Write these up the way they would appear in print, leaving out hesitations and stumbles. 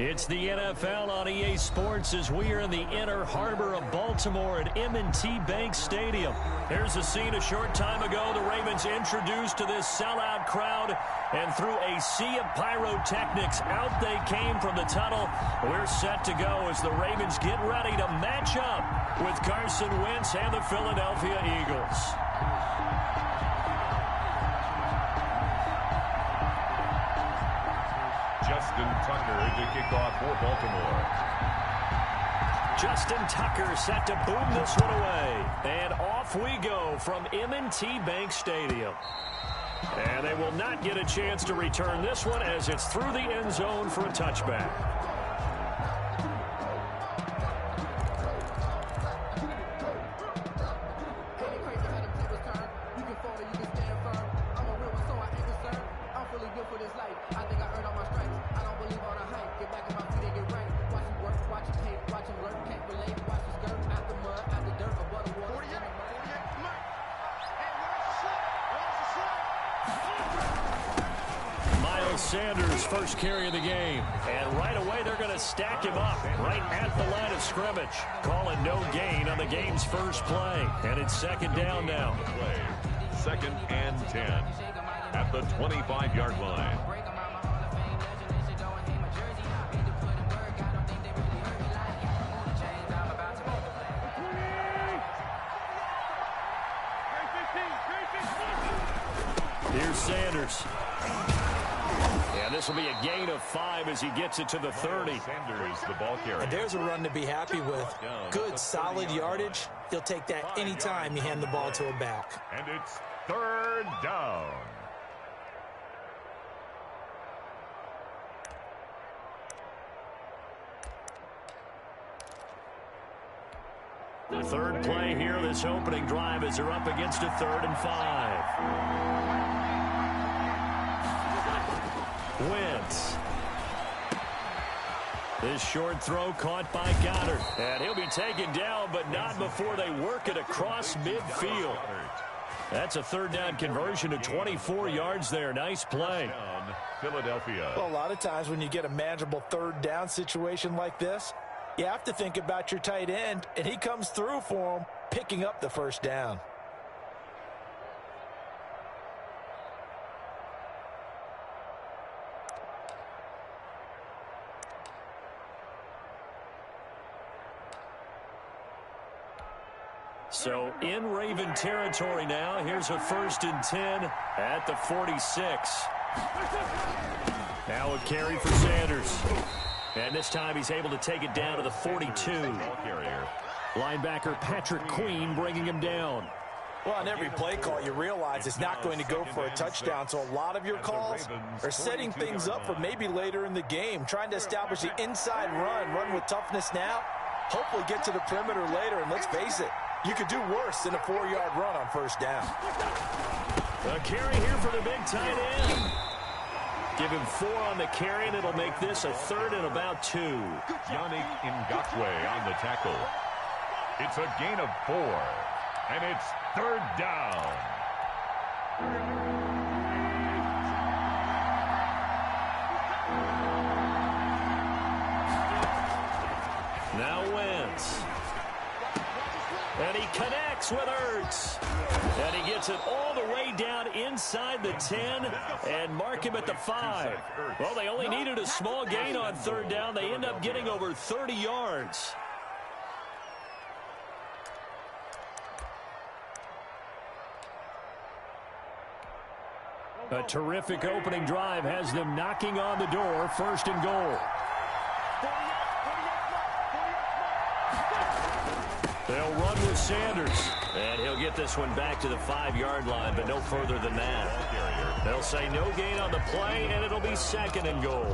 It's the NFL on EA Sports as we are in the inner harbor of Baltimore at M&T Bank Stadium. Here's a scene a short time ago. The Ravens introduced to this sellout crowd, and through a sea of pyrotechnics, out they came from the tunnel. We're set to go as the Ravens get ready to match up with Carson Wentz and the Philadelphia Eagles. Justin Tucker to kick off for Baltimore. Justin Tucker set to boom this one away. And off we go from M&T Bank Stadium. And they will not get a chance to return this one as it's through the end zone for a touchback. Sanders' first carry of the game. And right away, they're going to stack him up right at the line of scrimmage. Calling no gain on the game's first play. And it's second down now. Second and 10 at the 25-yard line. Here's Sanders. And this will be a gain of 5 as he gets it to the 30. Sanders, the ball carrier. And there's a run to be happy with. Good, solid yardage. He'll take that any time you hand the ball to a back. And it's third down. The third play here, this opening drive, as they're up against a 3rd and 5. Wentz. This short throw caught by Goddard. And he'll be taken down, but not before they work it across midfield. That's a 3rd down conversion of 24 yards there. Nice play. Philadelphia. Well, a lot of times when you get a manageable 3rd down situation like this, you have to think about your tight end, and he comes through for him, picking up the 1st down. So in Raven territory now. Here's a 1st and 10 at the 46. Now a carry for Sanders. And this time he's able to take it down to the 42. Linebacker Patrick Queen bringing him down. Well, on every play call, you realize it's not going to go for a touchdown, so a lot of your calls are setting things up for maybe later in the game, trying to establish the inside run with toughness now, hopefully get to the perimeter later, and let's face it, you could do worse than a 4-yard run on 1st down. A carry here for the big tight end. Give him 4 on the carry, and it'll make this a 3rd and about 2. Yannick Ngakoue on the tackle. It's a gain of 4, and it's 3rd down. Now Wentz. And he connects with Ertz. And he gets it all the way down inside the 10 and mark him at the 5. Well, they only needed a small gain on 3rd down. They end up getting over 30 yards. A terrific opening drive has them knocking on the door. 1st and goal. They'll run with Sanders. And he'll get this one back to the 5-yard line, but no further than that. They'll say no gain on the play, and it'll be 2nd and goal.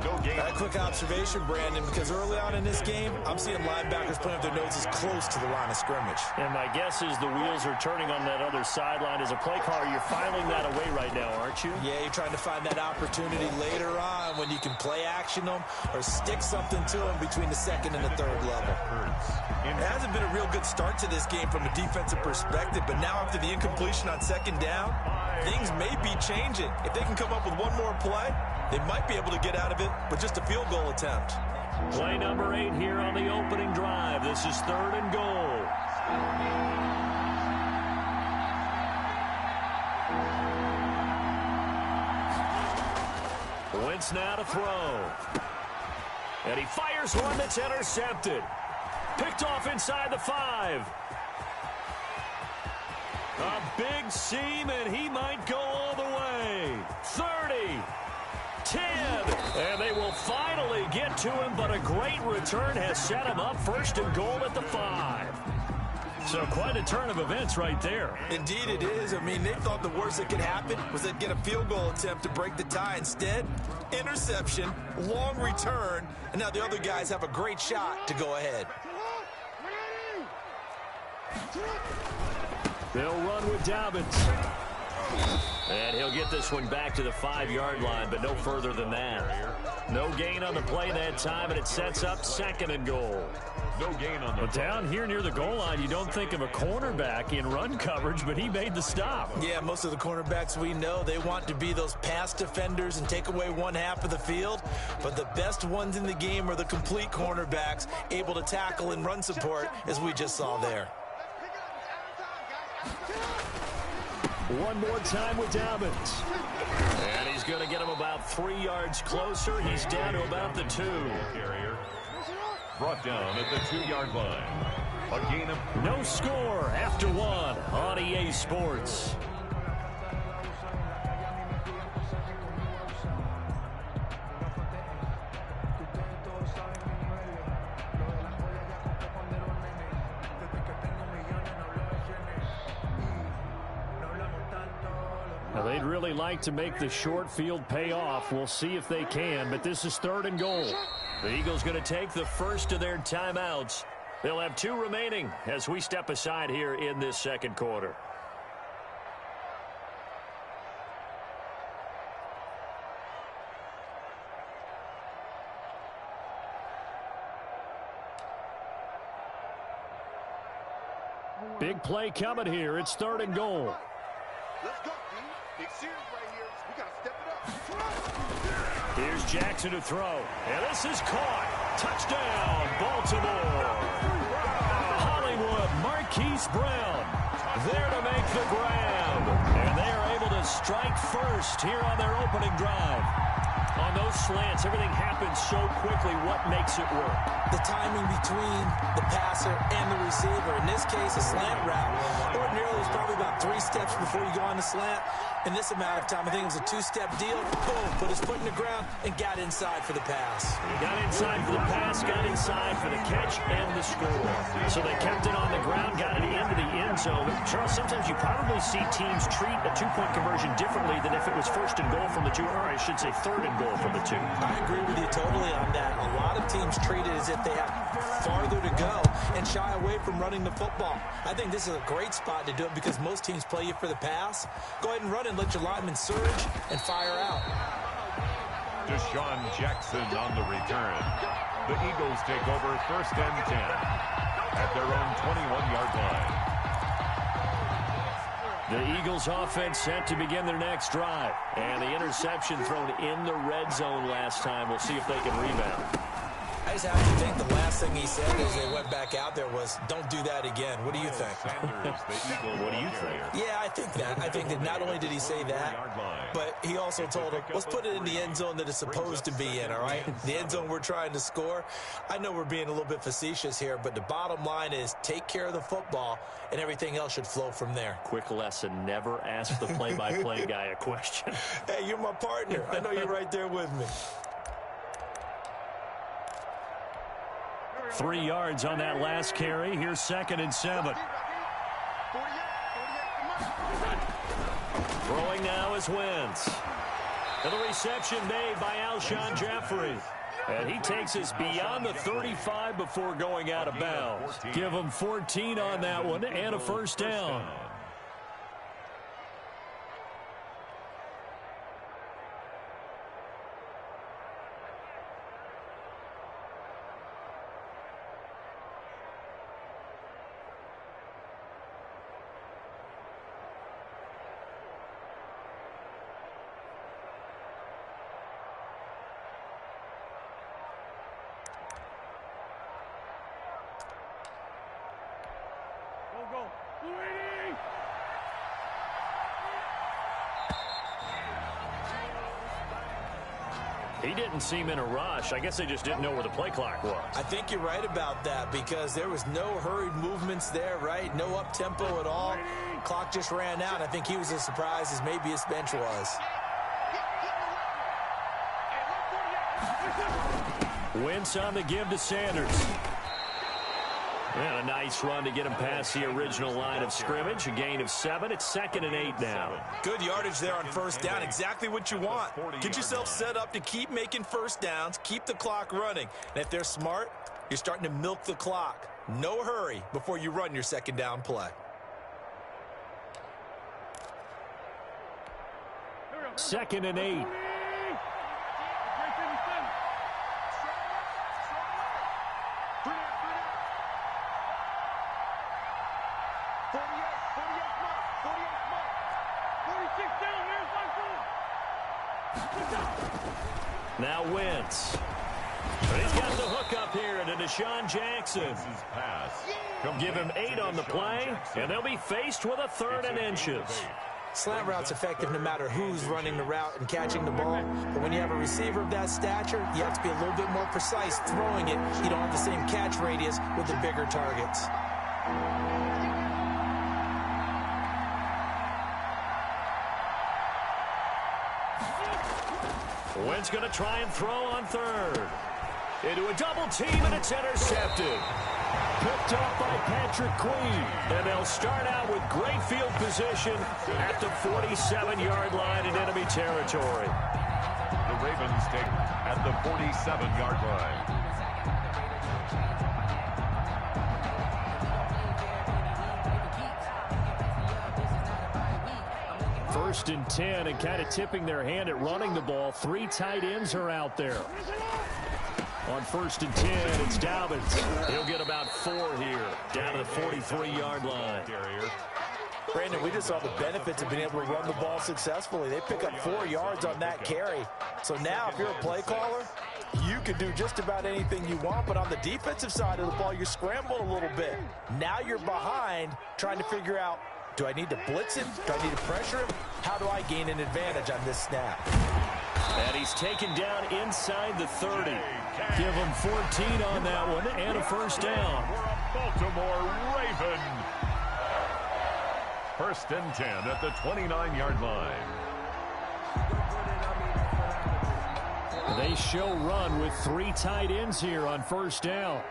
No gain. A quick observation, Brandon, because early on in this game, I'm seeing linebackers putting up their noses close to the line of scrimmage. And my guess is the wheels are turning on that other sideline. As a play caller, you're filing that away right now, aren't you? Yeah, you're trying to find that opportunity later on when you can play action them or stick something to them between the 2nd and the 3rd level. It hasn't been a real good start to this game from a defensive perspective, but now after the incompletion on 2nd down, things may be changing. If they can come up with one more play, they might be able to get out of it with just a field goal attempt. Play number 8 here on the opening drive. This is 3rd and goal. Wentz now to throw. And he fires one that's intercepted. Picked off inside the 5. A big seam, and he might go all the way. 30, 10, and they will finally get to him, but a great return has set him up 1st and goal at the 5. So quite a turn of events right there. Indeed it is. I mean, they thought the worst that could happen was they'd get a field goal attempt to break the tie. Instead, interception, long return, and now the other guys have a great shot to go ahead. They'll run with Dobbins. And he'll get this one back to the 5-yard line, but no further than that. No gain on the play that time, and it sets up 2nd and goal. No gain on the But down here near the goal line, you don't think of a cornerback in run coverage, but he made the stop. Yeah, most of the cornerbacks we know, they want to be those pass defenders and take away one half of the field. But the best ones in the game are the complete cornerbacks, able to tackle and run support, as we just saw there. One more time with Dobbins. And he's going to get him about 3 yards closer. He's down to about the 2. Carrier brought down at the 2-yard line. A gain of no score after 1 on EA Sports. Now, they'd really like to make the short field pay off. We'll see if they can, but this is 3rd and goal. The Eagles going to take the first of their timeouts. They'll have 2 remaining as we step aside here in this 2nd quarter. Big play coming here. It's 3rd and goal. Let's go, team. Big series right here. We got to step it up. Here's Jackson to throw. And this is caught. Touchdown, Baltimore. Hollywood, Marquise Brown there to make the grab. And they are able to strike first here on their opening drive. On those slants, everything happens so quickly. What makes it work? The timing between the passer and the receiver. In this case, a slant route. Ordinarily, it's probably about 3 steps before you go on the slant. In this amount of time, I think it was a 2-step deal. Boom, put his foot in the ground and got inside for the pass. He got inside for the pass, got inside for the catch and the score. So they kept it on the ground, got it into the end zone. Charles, sometimes you probably see teams treat a 2-point conversion differently than if it was 1st and goal from the 2, or I should say 3rd and goal from the 2. I agree with you totally on that. A lot of teams treat it as if they have farther to go and shy away from running the football. I think this is a great spot to do it because most teams play you for the pass. Go ahead and run it, let your linemen surge and fire out. Deshaun Jackson on the return. The Eagles take over 1st and 10 at their own 21-yard line. The Eagles offense set to begin their next drive. And the interception thrown in the red zone last time. We'll see if they can rebound. I just have to think the last thing he said as they went back out there was, don't do that again. What do you think? What do you think? Yeah, I think that. I think that not only did he say that, but he also told him, let's put it in the end zone that it's supposed to be in, all right? The end zone we're trying to score. I know we're being a little bit facetious here, but the bottom line is take care of the football, and everything else should flow from there. Quick lesson, never ask the play-by-play guy a question. Hey, you're my partner. I know you're right there with me. 3 yards on that last carry. Here's 2nd and 7. Throwing now is Wentz. And the reception made by Alshon Jeffrey. And he takes us beyond the 35 before going out of bounds. Give him 14 on that one and a 1st down. He didn't seem in a rush. I guess they just didn't know where the play clock was. I think you're right about that because there was no hurried movements there, right? No up-tempo at all. Clock just ran out. I think he was as surprised as maybe his bench was. Wentz on the give to Sanders. And a nice run to get him past the original line of scrimmage. A gain of 7. It's 2nd and 8 now. Good yardage there on first down. Exactly what you want. Get yourself set up to keep making first downs. Keep the clock running. And if they're smart, you're starting to milk the clock. No hurry before you run your second down play. 2nd and 8. Now Wentz. He's got the hook up here into Deshaun Jackson. Give him 8 on the play, and they'll be faced with a 3rd and inches. Slant route's effective no matter who's running the route and catching the ball. But when you have a receiver of that stature, you have to be a little bit more precise throwing it. You don't have the same catch radius with the bigger targets. Wentz going to try and throw on 3rd. Into a double team, and it's intercepted. Picked off by Patrick Queen. And they'll start out with great field position at the 47-yard line in enemy territory. The Ravens take at the 47-yard line. First and 10, and kind of tipping their hand at running the ball. 3 tight ends are out there. On 1st and 10, it's Dobbins. He'll get about 4 here, down to the 43-yard line. Brandon, we just saw the benefits of being able to run the ball successfully. They pick up 4 yards on that carry. So now, if you're a play caller, you can do just about anything you want. But on the defensive side of the ball, you're scrambling a little bit. Now you're behind, trying to figure out, do I need to blitz him? Do I need to pressure him? How do I gain an advantage on this snap? And he's taken down inside the 30. Give him 14 on that one and a first down. Baltimore Raven. 1st and 10 at the 29-yard line. They show run with 3 tight ends here on first down.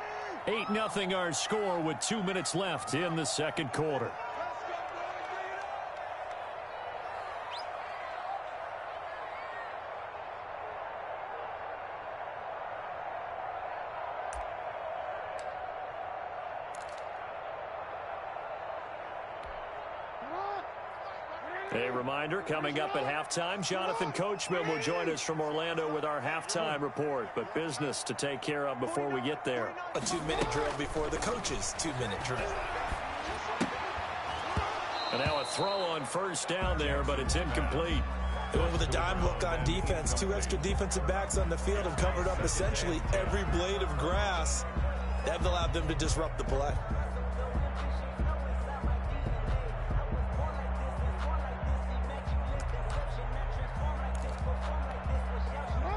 8-0 our score with 2 minutes left in the second quarter. A reminder, coming up at halftime, Jonathan Coachman will join us from Orlando with our halftime report, but business to take care of before we get there. A 2-minute drill before the coach's 2-minute drill. And now a throw on first down there, but it's incomplete. Going with a dime look on defense. 2 extra defensive backs on the field have covered up essentially every blade of grass. That allowed them to disrupt the play.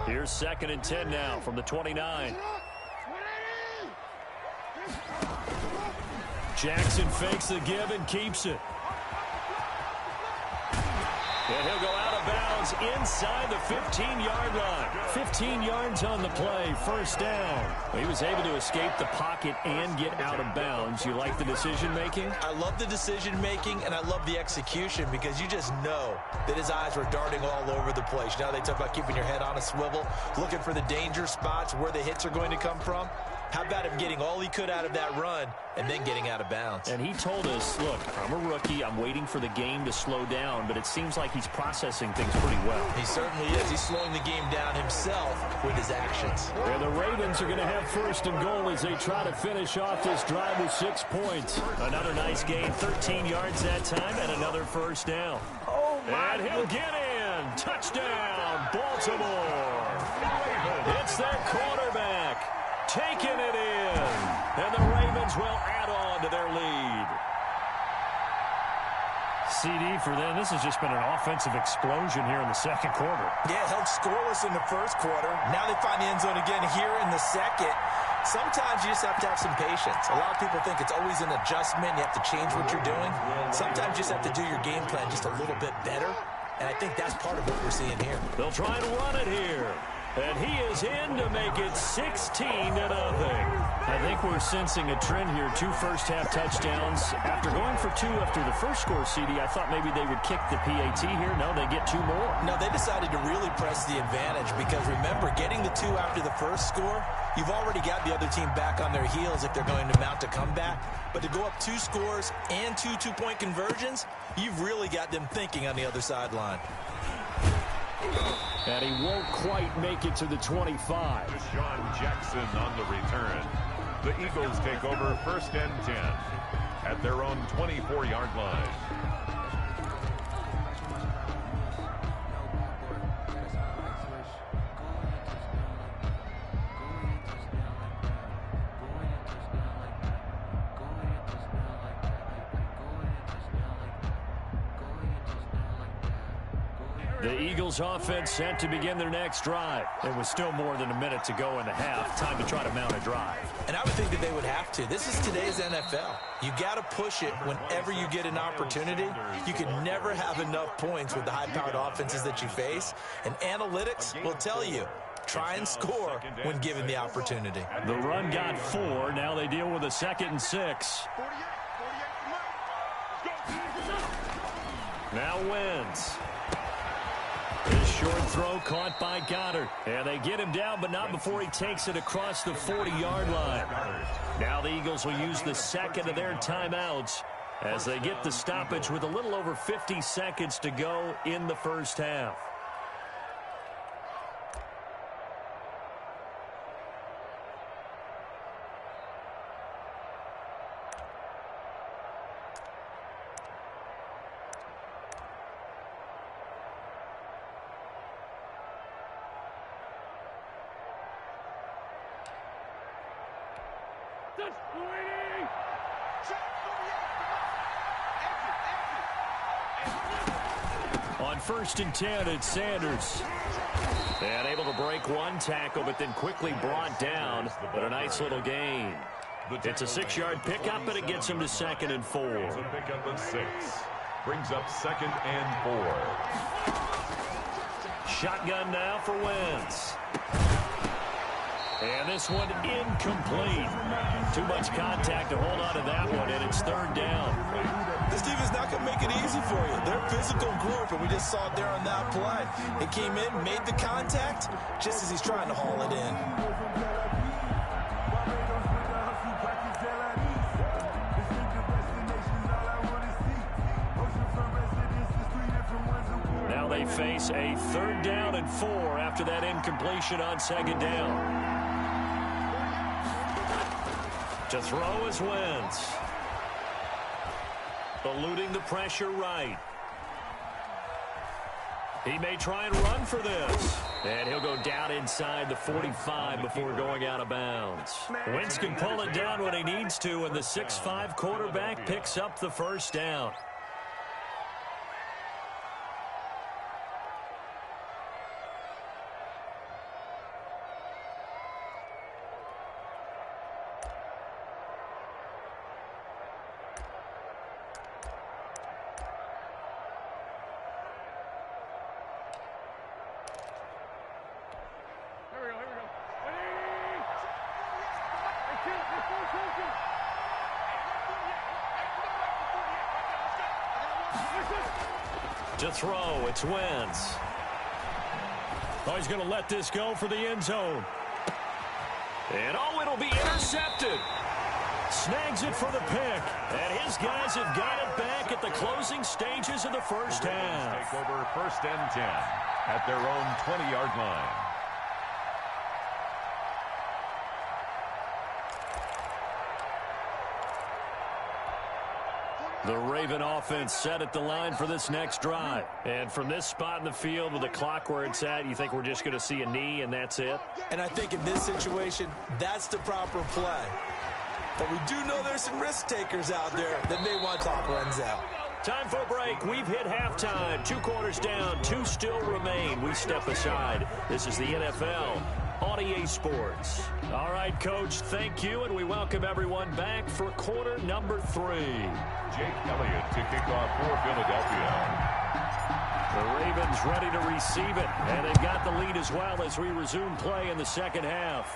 Here's 2nd and 10 now from the 29. Jackson fakes the give and keeps it. And he'll go out of bounds inside the 15-yard line. 15 yards on the play, first down. Well, he was able to escape the pocket and get out of bounds. You like the decision-making? I love the decision-making, and I love the execution because you just know that his eyes were darting all over the place. You know, they talk about keeping your head on a swivel, looking for the danger spots, where the hits are going to come from. How about him getting all he could out of that run and then getting out of bounds? And he told us, look, I'm a rookie. I'm waiting for the game to slow down, but it seems like he's processing things pretty well. He certainly is. He's slowing the game down himself with his actions. And the Ravens are going to have first and goal as they try to finish off this drive with 6 points. Another nice gain, 13 yards that time, and another first down. And he'll get in. Touchdown, Baltimore. It's their quarterback. Taking it in, and the Ravens will add on to their lead. CD for them. This has just been an offensive explosion here in the second quarter. Yeah, held scoreless in the first quarter. Now they find the end zone again here in the second. Sometimes you just have to have some patience. A lot of people think it's always an adjustment. You have to change what you're doing. Sometimes you just have to do your game plan just a little bit better. And I think that's part of what we're seeing here. They'll try and run it here. And he is in to make it 16-0. I think we're sensing a trend here. 2 first-half touchdowns. After going for 2 after the first score, CD, I thought maybe they would kick the PAT here. No, they get 2 more. No, they decided to really press the advantage because, remember, getting the 2 after the first score, you've already got the other team back on their heels if they're going to mount a comeback. But to go up 2 scores and 2 two-point conversions, you've really got them thinking on the other sideline. And he won't quite make it to the 25. Deshaun Jackson on the return. The Eagles take over 1st and 10 at their own 24-yard line. The Eagles offense set to begin their next drive. It was still more than a minute to go in the half. Time to try to mount a drive. And I would think that they would have to. This is today's NFL. You got to push it whenever you get an opportunity. You can never have enough points with the high-powered offenses that you face. And analytics will tell you, try and score when given the opportunity. The run got 4. Now they deal with a 2nd and 6. Now Wentz. His short throw caught by Goddard. And they get him down, but not before he takes it across the 40-yard line. Now the Eagles will use the second of their timeouts as they get the stoppage with a little over 50 seconds to go in the first half. On 1st and 10, it's Sanders. And able to break 1 tackle, but then quickly brought down. But a nice little gain. It's a 6-yard pickup, but it gets him to 2nd and 4. It's a pickup of 6. Brings up 2nd and 4. Shotgun now for Wentz. And this one incomplete. Too much contact to hold on to that one, and it's 3rd down. This defense not going to make it easy for you. They're a physical group, and we just saw it there on that play. He came in, made the contact, just as he's trying to haul it in. Now they face a 3rd down and 4 after that incompletion on 2nd down. To throw is Wentz. Eluding the pressure right. He may try and run for this. And he'll go down inside the 45 before going out of bounds. Wentz can pull it down when he needs to, and the 6'5" quarterback picks up the 1st down. To throw, it's Wentz. Oh, he's going to let this go for the end zone. And oh, it'll be intercepted. Snags it for the pick. And his guys have got it back at the closing stages of the first half. Take over 1st and 10 at their own 20-yard line. The Raven offense set at the line for this next drive. And from this spot in the field with the clock where it's at, you think we're just going to see a knee and that's it? And I think in this situation, that's the proper play. But we do know there's some risk takers out there that may want to clock runs out. Time for a break. We've hit halftime. 2 quarters down. 2 still remain. We step aside. This is the NFL on EA Sports. All right, Coach, thank you, and we welcome everyone back for quarter number 3. Jake Elliott to kick off for Philadelphia. The Ravens ready to receive it, and they've got the lead as well as we resume play in the second half.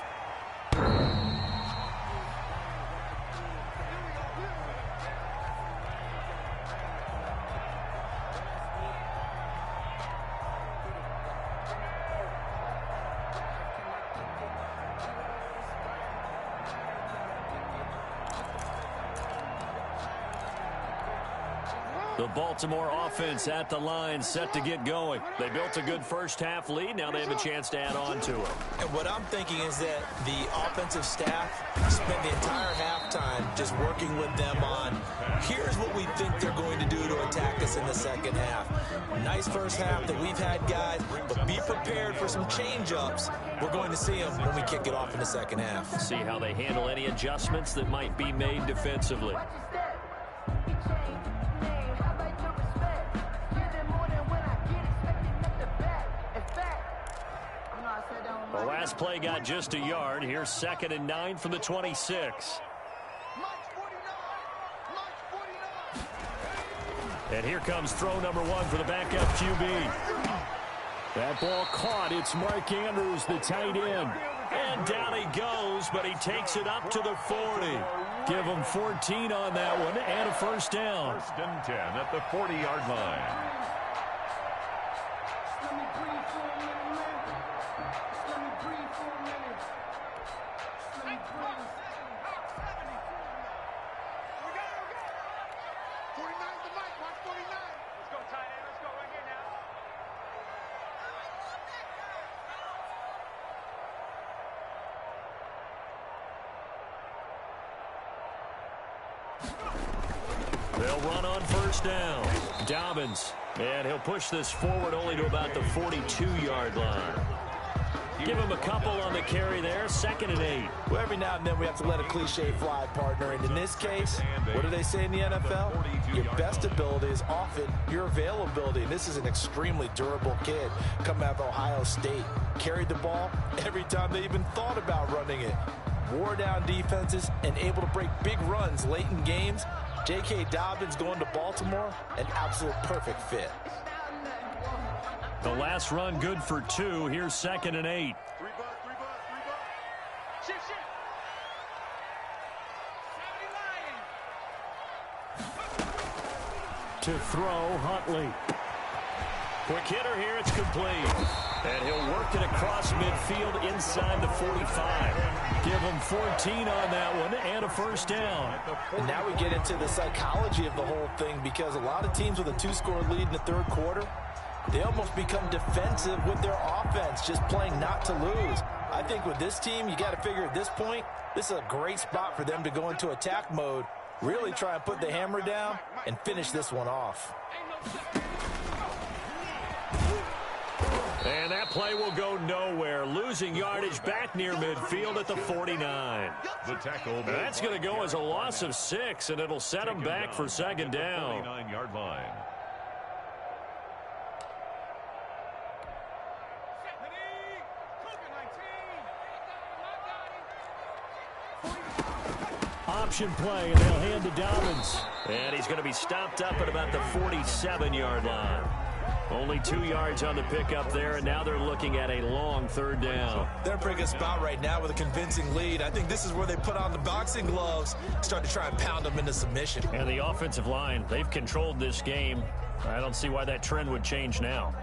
The Baltimore offense at the line, set to get going. They built a good first-half lead. Now they have a chance to add on to it. And what I'm thinking is that the offensive staff spent the entire halftime just working with them on, here's what we think they're going to do to attack us in the second half. Nice first half that we've had, guys, but be prepared for some change-ups. We're going to see them when we kick it off in the second half. See how they handle any adjustments that might be made defensively. The last play got just a yard. Here's 2nd and 9 from the 26. And here comes throw number 1 for the backup QB. That ball caught. It's Mark Andrews, the tight end. And down he goes, but he takes it up to the 40. Give him 14 on that one and a first down. 1st and 10 at the 40-yard line. They'll run on first down. Dobbins, and he'll push this forward only to about the 42-yard line. Give him a couple on the carry there. 2nd and 8. Well, every now and then we have to let a cliche fly, partner. And in this case, what do they say in the NFL? Your best ability is often your availability. And this is an extremely durable kid coming out of Ohio State. Carried the ball every time they even thought about running it. Wore down defenses and able to break big runs late in games. J.K. Dobbins going to Baltimore, an absolute perfect fit. The last run good for 2. Here's 2nd and 8. To throw, Huntley. Quick hitter here, it's complete. And he'll work it across midfield inside the 45. Give him 14 on that one and a first down. And now we get into the psychology of the whole thing, because a lot of teams with a 2-score lead in the 3rd quarter, they almost become defensive with their offense, just playing not to lose. I think with this team, you got to figure at this point, this is a great spot for them to go into attack mode, really try and put the hammer down and finish this one off. And that play will go nowhere. Losing yardage back near midfield at the 49. The tackle. That's going to go as a loss of 6, and it'll set them back for 2nd down. 49-yard line. Option play, and they'll hand to Dobbins. And he's going to be stopped up at about the 47-yard line. Only 2 yards on the pickup there, and now they're looking at a long 3rd down. They're in a pretty good spot right now with a convincing lead. I think this is where they put on the boxing gloves, start to try and pound them into submission. And the offensive line, they've controlled this game. I don't see why that trend would change now.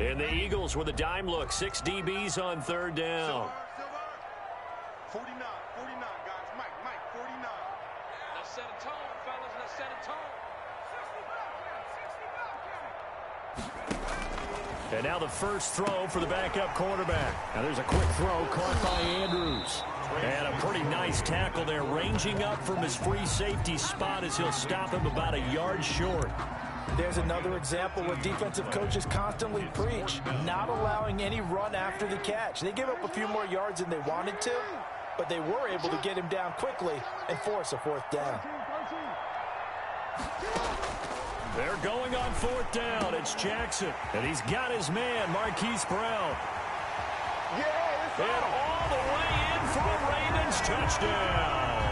And the Eagles with a dime look. 6 DBs on 3rd down. 49, guys. Mike, 49. Let's set a tone, fellas. Let's set a tone. And now the first throw for the backup quarterback. Now there's a quick throw caught by Andrews. And a pretty nice tackle there, ranging up from his free safety spot as he'll stop him about a yard short. There's another example where defensive coaches constantly preach, not allowing any run after the catch. They gave up a few more yards than they wanted to, but they were able to get him down quickly and force a fourth down. They're going on fourth down. It's Jackson, and he's got his man, Marquise Brown. And all the way in for a Ravens touchdown.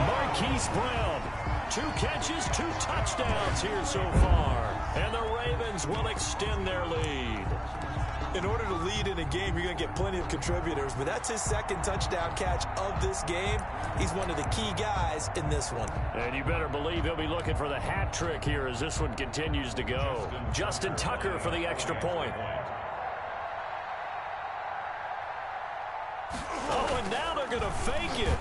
Marquise Brown, 2 catches, 2 touchdowns here so far. And the Ravens will extend their lead. In order to lead in a game, you're going to get plenty of contributors, but that's his second touchdown catch of this game. He's one of the key guys in this one. And you better believe he'll be looking for the hat trick here as this one continues to go. Justin Tucker for the extra point. Oh, and now they're going to fake it.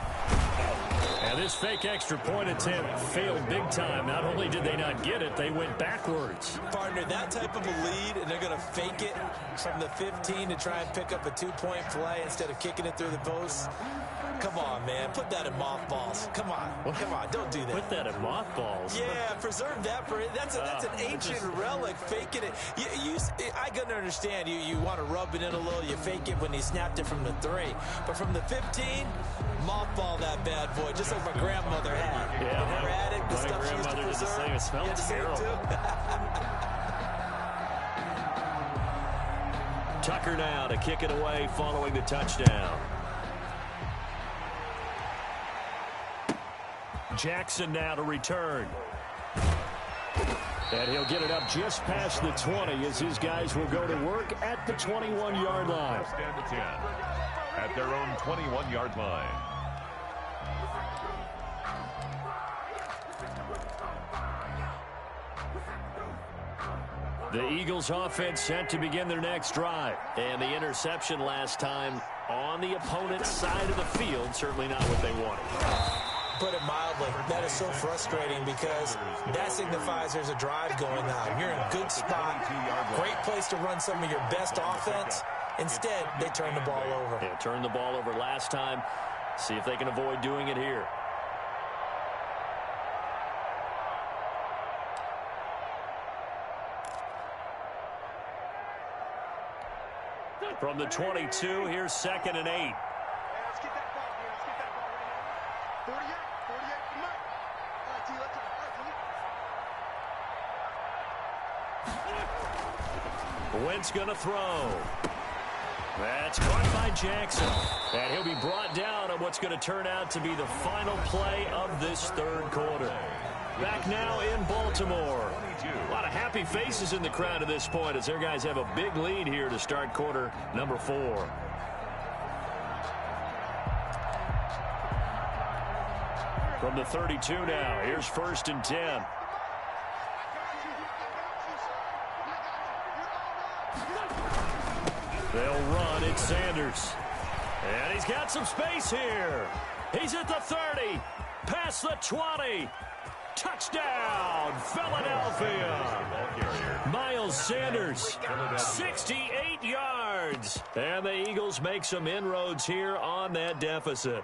And this fake extra point attempt failed big time. Not only did they not get it, they went backwards. Partner, that type of a lead, and they're going to fake it from the 15 to try and pick up a 2-point play instead of kicking it through the post. Come on, man. Put that in mothballs. Come on. Come on. Don't do that. Put that in mothballs? Yeah, preserve that for it. That's an ancient relic, faking it. I can understand you want to rub it in a little. You fake it when he snapped it from the 3. But from the 15, mothball that bad boy, just like my grandmother had. Yeah, you never had it? The my stuff she used to grandmother did the preserve. same. It smelled terrible. Tucker now to kick it away following the touchdown. Jackson now to return. And he'll get it up just past the 20 as his guys will go to work at the 21-yard line. First and 10 at their own 21-yard line. The Eagles offense set to begin their next drive. And the interception last time on the opponent's side of the field, certainly not what they wanted. Put it mildly, that is so frustrating because that signifies there's a drive going on. You're in a good spot, great place to run some of your best offense. Instead, they turn the ball over. Yeah, turned the ball over last time. See if they can avoid doing it here. From the 22, here's 2nd and 8. Let's get that ball here. Let's get that ball right here. 48, come on. All right, T, let's go. All right, T. Wentz going to throw. That's caught by Jackson. And he'll be brought down on what's going to turn out to be the final play of this third quarter. Back now in Baltimore. A lot of happy faces in the crowd at this point as their guys have a big lead here to start quarter number 4. From the 32 now, here's 1st and 10. They'll run. It's Sanders. And he's got some space here. He's at the 30. Past the 20. Touchdown, Philadelphia. Miles Sanders, 68 yards. And the Eagles make some inroads here on that deficit.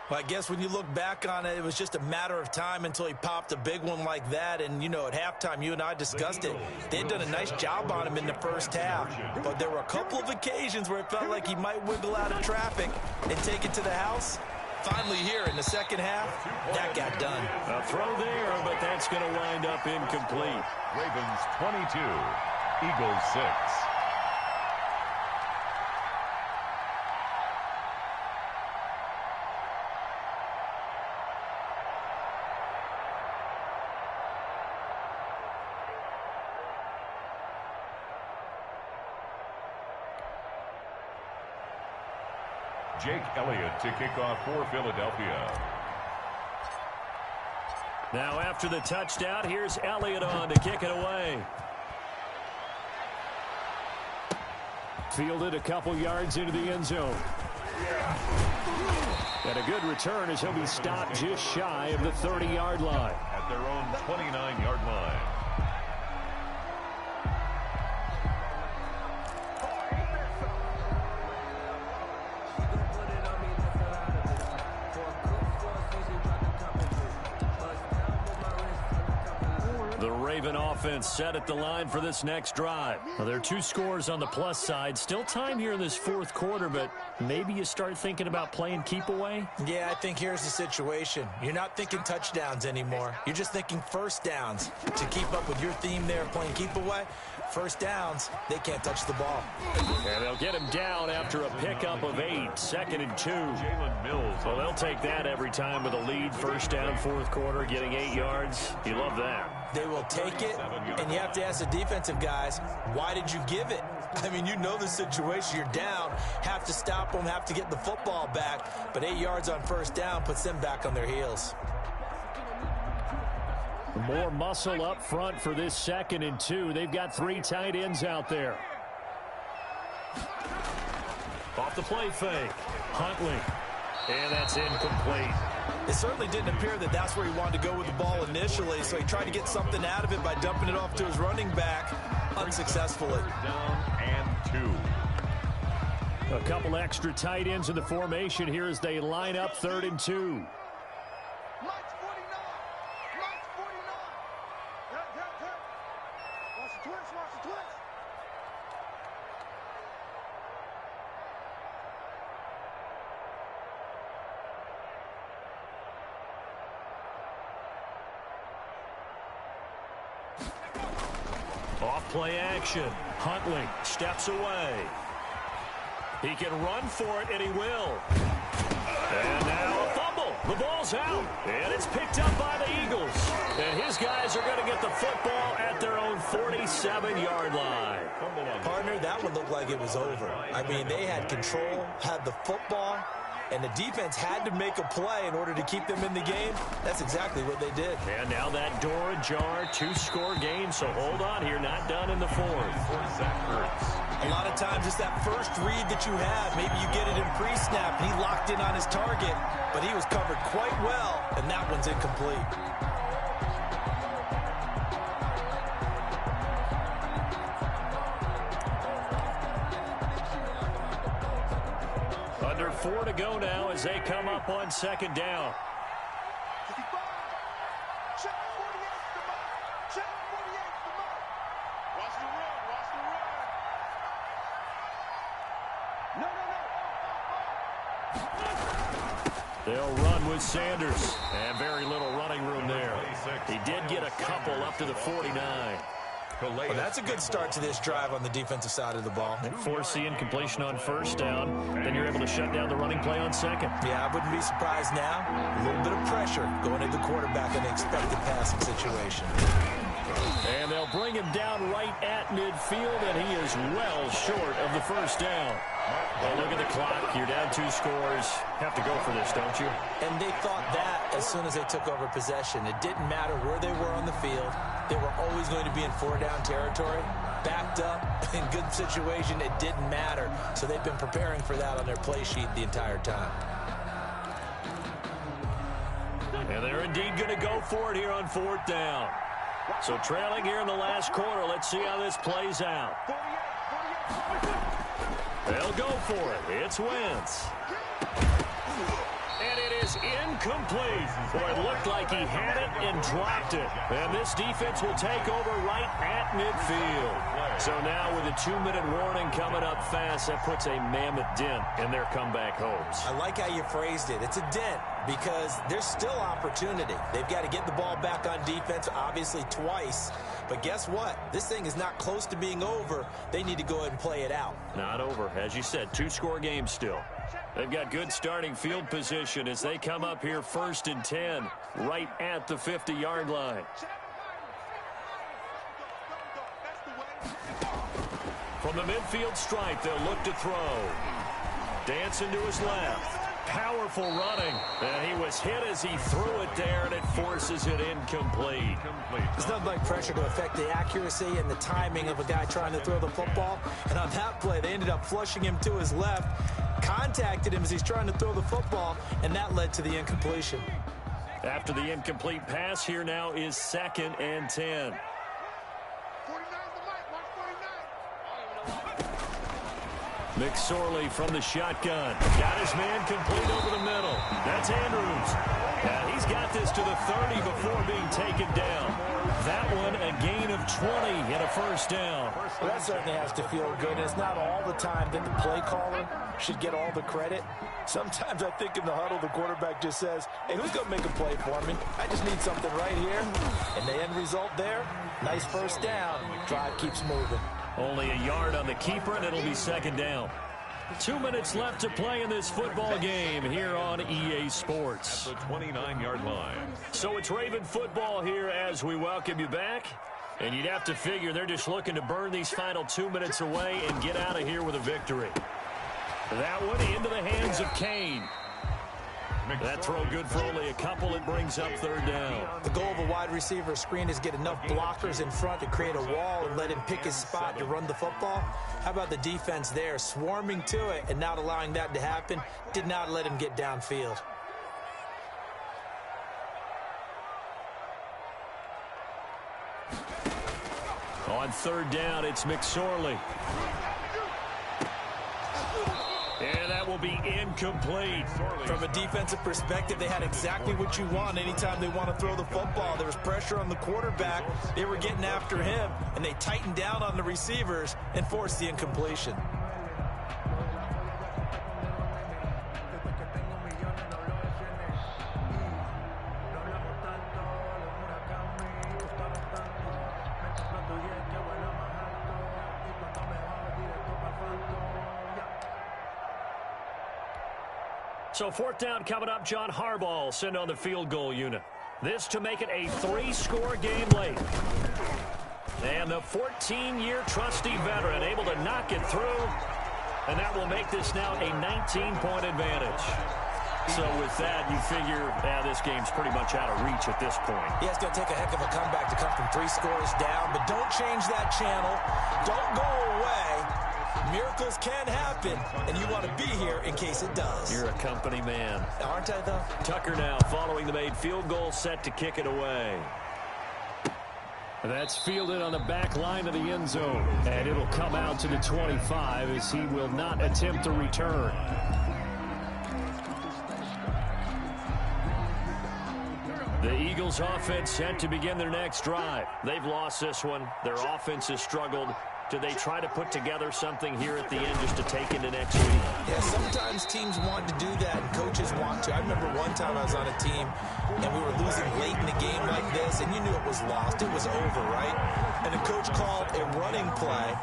Well, I guess when you look back on it, it was just a matter of time until he popped a big one like that. And, you know, at halftime, you and I discussed it. They'd done a nice job on him in the first half. But there were a couple of occasions where it felt like he might wiggle out of traffic and take it to the house. Finally here in the second half, that got done. A throw there, but that's going to wind up incomplete. Ravens 22, Eagles 6. Jake Elliott to kick off for Philadelphia. Now after the touchdown, here's Elliott on to kick it away. Fielded a couple yards into the end zone. And a good return as he'll be stopped just shy of the 30-yard line. At their own 29-yard line. The Raven offense set at the line for this next drive. Well, there are 2 scores on the plus side. Still time here in this fourth quarter, but maybe you start thinking about playing keep away? Yeah, I think here's the situation. You're not thinking touchdowns anymore. You're just thinking first downs. To keep up with your theme there, playing keep away, first downs, they can't touch the ball. And they'll get him down after a pickup of 8, 2nd and 2. Jalen Mills. Well, they'll take that every time with a lead, first down, fourth quarter, getting 8 yards. You love that. They will take it, and you have to ask the defensive guys, why did you give it? I mean, you know the situation. You're down, have to stop them, have to get the football back, but 8 yards on first down puts them back on their heels. More muscle up front for this 2nd and 2. They've got 3 tight ends out there. Off the play fake. Huntley. And that's incomplete. It certainly didn't appear that that's where he wanted to go with the ball initially, so he tried to get something out of it by dumping it off to his running back unsuccessfully. Down and 2. A couple extra tight ends in the formation here as they line up 3rd and 2. Mike's 49. Mike's 49. Watch the twist. Watch the twist. Off play action. Huntley steps away. He can run for it, and he will. And now a fumble. The ball's out, and it's picked up by the Eagles. And his guys are going to get the football at their own 47-yard line. Partner, that one looked like it was over. I mean, they had control, had the football, and the defense had to make a play in order to keep them in the game. That's exactly what they did. And now that door ajar, 2-score game, so hold on here, not done in the fourth. Zach Ertz. A lot of times it's that first read that you have. Maybe you get it in pre-snap, and he locked in on his target, but he was covered quite well, and that one's incomplete. Under 4 to go now as they come up on 2nd down. 55. Check 48 to Mike. Check 48 to Mike. Watch the run. Watch the run. No. They'll run with Sanders. And very little running room there. He did get a couple up to the 49. Well, that's a good start to this drive on the defensive side of the ball. Force the incompletion on first down. Then you're able to shut down the running play on 2nd. Yeah, I wouldn't be surprised now. A little bit of pressure going into the quarterback in the expected passing situation. And they'll bring him down right at midfield, and he is well short of the first down. Well, look at the clock. You're down 2 scores. Have to go for this, don't you? And they thought that as soon as they took over possession. It didn't matter where they were on the field. They were always going to be in 4-down territory. Backed up, in good situation, it didn't matter. So they've been preparing for that on their play sheet the entire time. And they're indeed going to go for it here on 4th down. So trailing here in the last quarter. Let's see how this plays out. They'll go for it. It's Wentz. And it is incomplete. Boy, it looked like he had it and dropped it. And this defense will take over right at midfield. So now with a 2-minute warning coming up fast, that puts a mammoth dent in their comeback hopes. I like how you phrased it. It's a dent because there's still opportunity. They've got to get the ball back on defense, obviously twice. But guess what? This thing is not close to being over. They need to go ahead and play it out. Not over. As you said, 2-score game still. They've got good starting field position as they come up here 1st and 10, right at the 50-yard line. From the midfield stripe, they'll look to throw. Dancing to his left. Powerful running. And he was hit as he threw it there, and it forces it incomplete. There's nothing like pressure to affect the accuracy and the timing of a guy trying to throw the football. And on that play, they ended up flushing him to his left, contacted him as he's trying to throw the football, and that led to the incompletion. After the incomplete pass, here now is 2nd and 10. 49 to Mike. Watch 49. McSorley from the shotgun. Got his man complete over the middle. That's Andrews. Now he's got this to the 30 before being taken down. That one one, a gain of 20 and a first down. Well, that certainly has to feel good. And it's not all the time that the play caller should get all the credit. Sometimes I think in the huddle, the quarterback just says, hey, who's going to make a play for me? I just need something right here. And the end result there, nice first down. Drive keeps moving. Only a yard on the keeper, and it'll be second down. 2 minutes left to play in this football game here on EA Sports. At the 29-yard line. So it's Raven football here as we welcome you back. And you'd have to figure they're just looking to burn these final 2 minutes away and get out of here with a victory. That one into the hands of Kane. That throw good for only a couple. It brings up third down. The goal of a wide receiver screen is get enough blockers in front to create a wall and let him pick his spot to run the football. How about the defense there, swarming to it and not allowing that to happen? Did not let him get downfield. On third down, it's McSorley. And that will be incomplete. From a defensive perspective, they had exactly what you want anytime they want to throw the football. There was pressure on the quarterback. They were getting after him, and they tightened down on the receivers and forced the incompletion. So fourth down coming up. John Harbaugh will send on the field goal unit. This to make it a 3-score game late. And the 14-year trusty veteran able to knock it through. And that will make this now a 19-point advantage. So with that, you figure this game's pretty much out of reach at this point. Yeah, it's going to take a heck of a comeback to come from 3 scores down. But don't change that channel. Don't go away. Miracles can happen, and you want to be here in case it does. You're a company man. Aren't I, though? Tucker now following the made field goal, set to kick it away. That's fielded on the back line of the end zone. And it'll come out to the 25 as he will not attempt to return. The Eagles offense set to begin their next drive. They've lost this one. Their offense has struggled. Do they try to put together something here at the end just to take into next week? Yeah, sometimes teams want to do that, and coaches want to. I remember one time I was on a team, and we were losing late in the game like this, and you knew it was lost. It was over, right? And the coach called a running play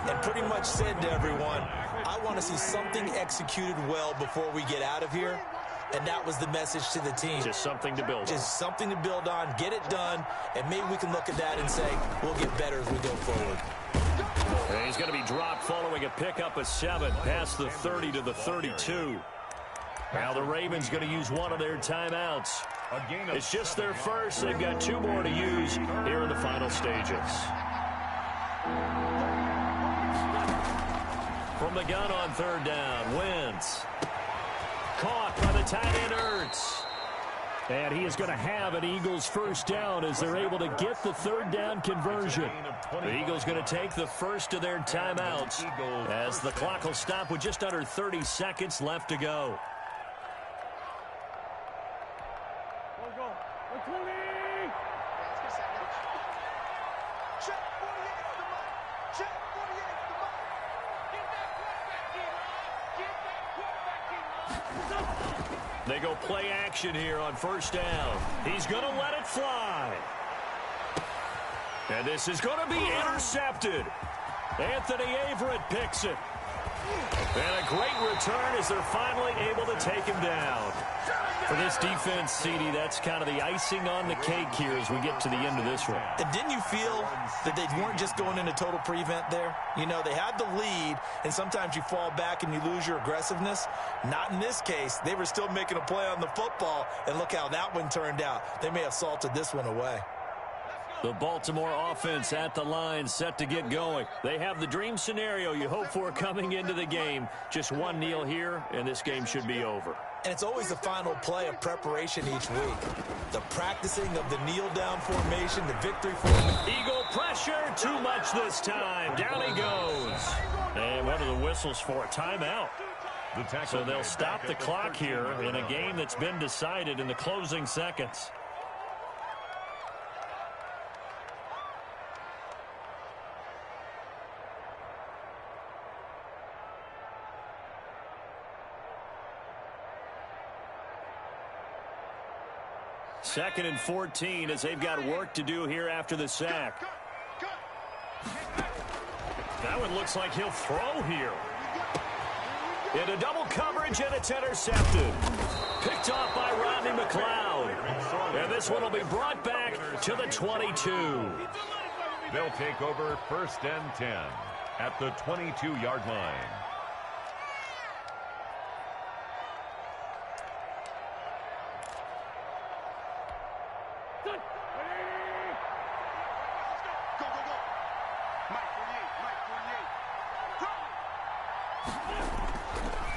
and pretty much said to everyone, I want to see something executed well before we get out of here. And that was the message to the team. Just something to build on. Just something to build on, get it done, and maybe we can look at that and say, we'll get better as we go forward. And he's going to be dropped following a pickup of 7 past the 30 to the 32. Now the Ravens going to use one of their timeouts. It's just their first. They've got 2 more to use here in the final stages. From the gun on third down, Wentz. Caught by the tight end Ertz. And he is going to have an Eagles first down as they're able to get the third down conversion. The Eagles going to take the first of their timeouts as the clock will stop with just under 30 seconds left to go. They go play action here on first down. He's going to let it fly. And this is going to be intercepted. Anthony Averett picks it. And a great return as they're finally able to take him down. For this defense, CD, that's kind of the icing on the cake here as we get to the end of this one. And didn't you feel that they weren't just going into total prevent there? You know, they had the lead, and sometimes you fall back and you lose your aggressiveness. Not in this case. They were still making a play on the football, and look how that one turned out. They may have salted this one away. The Baltimore offense at the line, set to get going. They have the dream scenario you hope for coming into the game. Just one kneel here, and this game should be over. And it's always the final play of preparation each week. The practicing of the kneel-down formation, the victory formation. Eagle pressure, too much this time. Down he goes. And one of the whistles for a timeout. So they'll stop the clock here in a game that's been decided in the closing seconds. 2nd and 14 as they've got work to do here after the sack. That one looks like he'll throw here. Into double coverage, and it's intercepted. Picked off by Rodney McLeod. And this one will be brought back to the 22. They'll take over 1st and 10 at the 22-yard line.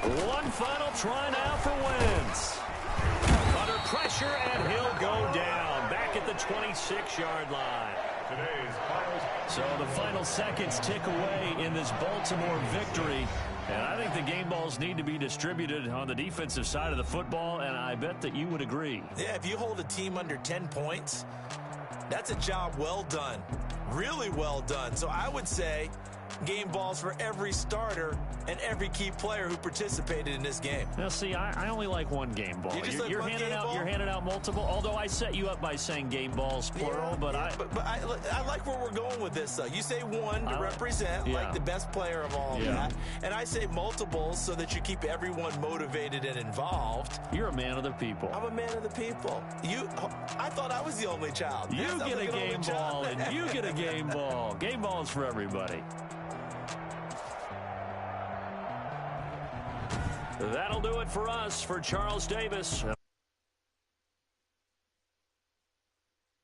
One final try now for Wentz. Under pressure, and he'll go down. Back at the 26-yard line. So the final seconds tick away in this Baltimore victory. And I think the game balls need to be distributed on the defensive side of the football, and I bet that you would agree. Yeah, if you hold a team under 10 points, that's a job well done. Really well done. So I would say game balls for every starter and every key player who participated in this game. Now, see, I only like one game ball. You're handing out multiple, although I set you up by saying game balls, plural. But I like where we're going with this, though. You say one to represent, like the best player of all that. And I say multiples so that you keep everyone motivated and involved. You're a man of the people. I'm a man of the people. I thought I was the only child. You get a game ball, and you get a game ball. Game balls for everybody. That'll do it for us. For Charles Davis.